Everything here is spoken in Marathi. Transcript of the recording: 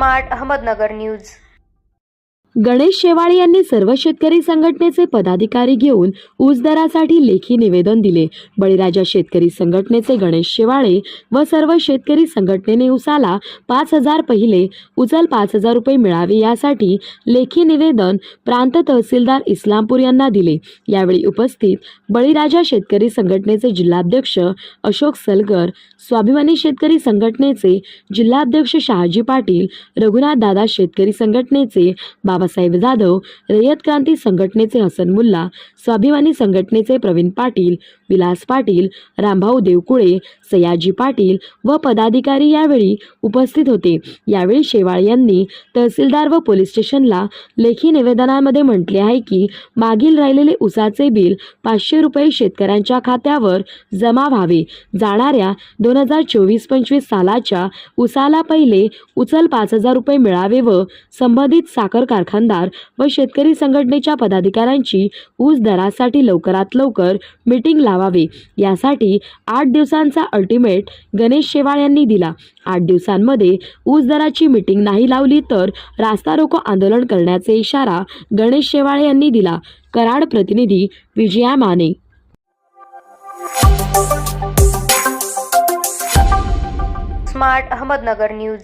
Smart Ahmednagar news. गणेश शेवाळे यांनी सर्व शेतकरी संघटनेचे पदाधिकारी घेऊन ऊस दरासाठी लेखी निवेदन दिले। बळीराजा शेतकरी संघटनेचे गणेश शेवाळे व सर्व शेतकरी संघटनेने ऊसाला 5,000 पहिले उचल 5,000 रुपये मिळावे यासाठी लेखी निवेदन प्रांत तहसीलदार इस्लामपूर यांना दिले। यावेळी उपस्थित बळीराजा शेतकरी संघटनेचे जिल्हाध्यक्ष अशोक सलगर, स्वाभिमानी शेतकरी संघटनेचे जिल्हाध्यक्ष शहाजी पाटील, रघुनाथ दादा शेतकरी संघटनेचे बाबासाहेब जाधव, रयत क्रांती संघटनेचे हसन मुल्ला, स्वाभिमानी संघटनेचे प्रवीण पाटील, विलास पाटील, रामभाऊ देवकुळे, सयाजी पाटील व पदाधिकारी यावेळी उपस्थित होते। यावेळी शेवाळे यांनी तहसीलदार व पोलीस स्टेशनला लेखी निवेदनामध्ये म्हटले आहे की मागील राहिलेले उसाचे बिल 500 रुपये शेतकऱ्यांच्या खात्यावर जमा व्हावे। जाणाऱ्या 2024-25 सालाच्या उसाला पहिले उचल 5,000 रुपये मिळावे व संबंधित साखर कारखानदार व शेतकरी संघटनेच्या पदाधिकाऱ्यांची ऊस दरासाठी लवकरात लवकर मीटिंग लावावे। यासाठी 8 दिवसांचा अल्टिमेट गणेश शेवाळे यांनी दिला। 8 दिवसांमध्ये ऊस दराची मीटिंग नाही लावली तर रास्ता रोको आंदोलन करण्याचा इशारा गणेश शेवाळे यांनी दिला। कराड प्रतिनिधी विजया माने। Smart Ahmednagar news.